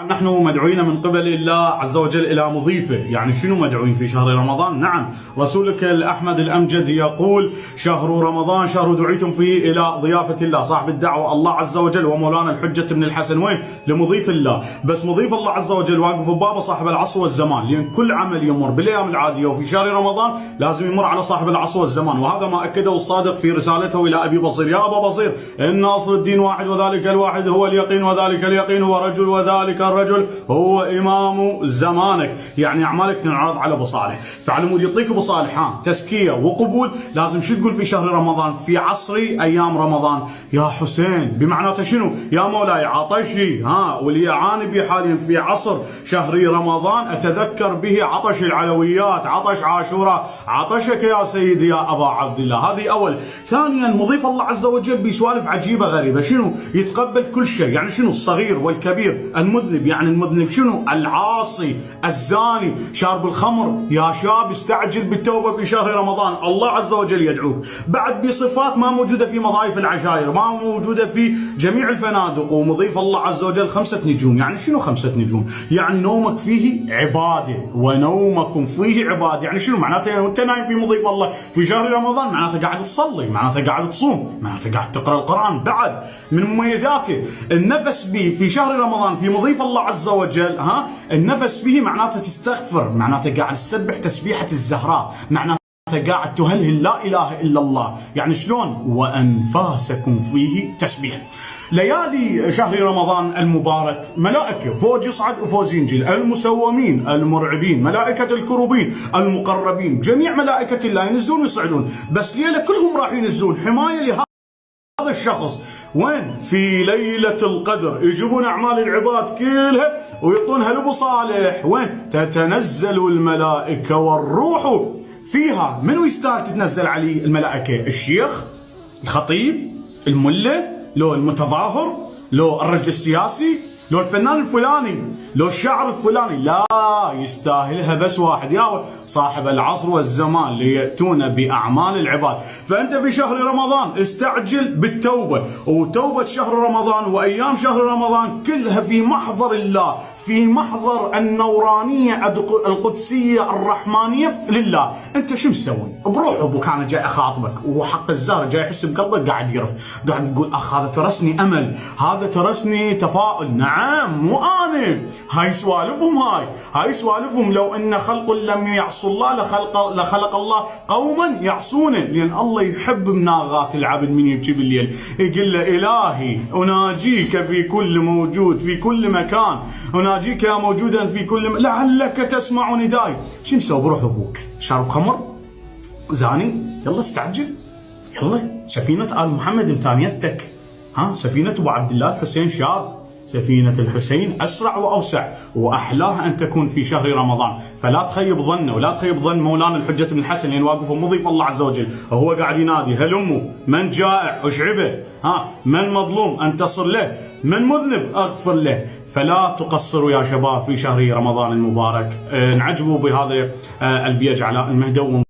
نحن مدعوين من قبل الله عز وجل إلى مضيفه. يعني شنو مدعوين في شهر رمضان؟ نعم، رسولك الأحمد الأمجد يقول: شهر رمضان شهر دعيتم فيه إلى ضيافة الله. صاحب الدعوة الله عز وجل ومولانا الحجة بن الحسن وين؟ لمضيف الله. بس مضيف الله عز وجل واقف ببابه صاحب العصر والزمان، لأن كل عمل يمر بالأيام العادية وفي شهر رمضان لازم يمر على صاحب العصر والزمان. وهذا ما أكده الصادق في رسالته إلى أبي بصير: يا أبا بصير، إن أصل الدين واحد، وذلك الواحد هو اليقين، وذلك اليقين هو رجل، وذلك الرجل هو إمام زمانك. يعني أعمالك تنعرض على أبو صالح، فعلى مود يعطيك أبو صالح تزكية وقبول لازم شو تقول في شهر رمضان؟ في عصر أيام رمضان: يا حسين، بمعناته شنو؟ يا مولاي عطشي واللي يعاني بي حاليا في عصر شهر رمضان أتذكر به عطش العلويات، عطش عاشوراء، عطشك يا سيدي يا أبا عبد الله. هذه أول. ثانيا، مضيف الله عز وجل بسوالف عجيبة غريبة. شنو؟ يتقبل كل شيء. يعني شنو؟ الصغير والكبير، المذنب، يعني المذنب شنو؟ العاصي، الزاني، شارب الخمر. يا شاب استعجل بالتوبة في شهر رمضان، الله عز وجل يدعوك. بعد بصفات ما موجودة في مضايف العشائر، ما موجودة في جميع الفنادق. ومضيف الله عز وجل 5 نجوم. يعني شنو 5 نجوم؟ يعني نومك فيه عبادة ونومكم فيه عبادة. يعني شنو معناته؟ وانت نايم في مضيف الله في شهر رمضان معناته قاعد تصلي، معناته قاعد تصوم، معناته قاعد تقرأ القرآن. بعد من مميزاته النفس به في شهر رمضان في مضيف الله عز وجل، النفس فيه معناته تستغفر، معناته قاعد تسبح تسبيحة الزهراء، معناته قاعد تهلهل لا إله إلا الله. يعني شلون؟ وأنفاسكم فيه تسبيح. ليالي شهر رمضان المبارك ملائكة فوج يصعد وفوج ينزل، المسومين المرعبين، ملائكة الكروبين المقربين، جميع ملائكة الله ينزلون ويصعدون. بس ليلة كلهم راح ينزلون حماية لهذا هذا الشخص. وين؟ في ليلة القدر يجيبون أعمال العباد كلها ويعطونها لأبو صالح. وين؟ تتنزل الملائكة والروح فيها. منو يستاهل تتنزل عليه الملائكة؟ الشيخ، الخطيب، الملة، لو المتظاهر، لو الرجل السياسي، لو الفنان الفلاني، لو الشاعر الفلاني؟ لا، يستاهلها بس واحد، يا صاحب العصر والزمان، ليأتون بأعمال العباد. فأنت في شهر رمضان استعجل بالتوبة. وتوبة شهر رمضان وأيام شهر رمضان كلها في محضر الله، في محضر النورانية القدسية الرحمانية لله. أنت شو مسوي؟ بروح أبوك أنا جاي أخاطبك وحق الزهر جاي يحس بقلبك قاعد يرف، قاعد تقول: أخ هذا ترسني أمل، هذا ترسني تفاؤل. نعم، مو أنا، هاي سوالفهم، هاي سوالفهم. لو أن خلق لم يعصوا الله لخلق الله قوما يعصونه، لأن الله يحب مناغات العبد من يبكي بالليل. يقول له: إلهي أناجيك في كل موجود في كل مكان، أناجيك يا موجودا في كل لعلك تسمع نداي. شو مسوي؟ بروح أبوك شارب خمر، زاني، يلا استعجل، يلا سفينة آل محمد متانيتك، سفينة أبو عبد الله الحسين شاب، سفينة الحسين أسرع وأوسع، وأحلاها أن تكون في شهر رمضان. فلا تخيب ظنه ولا تخيب ظن مولانا الحجة بن الحسن، لأن واقف مضيف الله عز وجل وهو قاعد ينادي: هلموا، من جائع أشعبه، من مظلوم أنتصر له، من مذنب أغفر له. فلا تقصروا يا شباب في شهر رمضان المبارك. نعجبوا بهذا البيج على المهدو.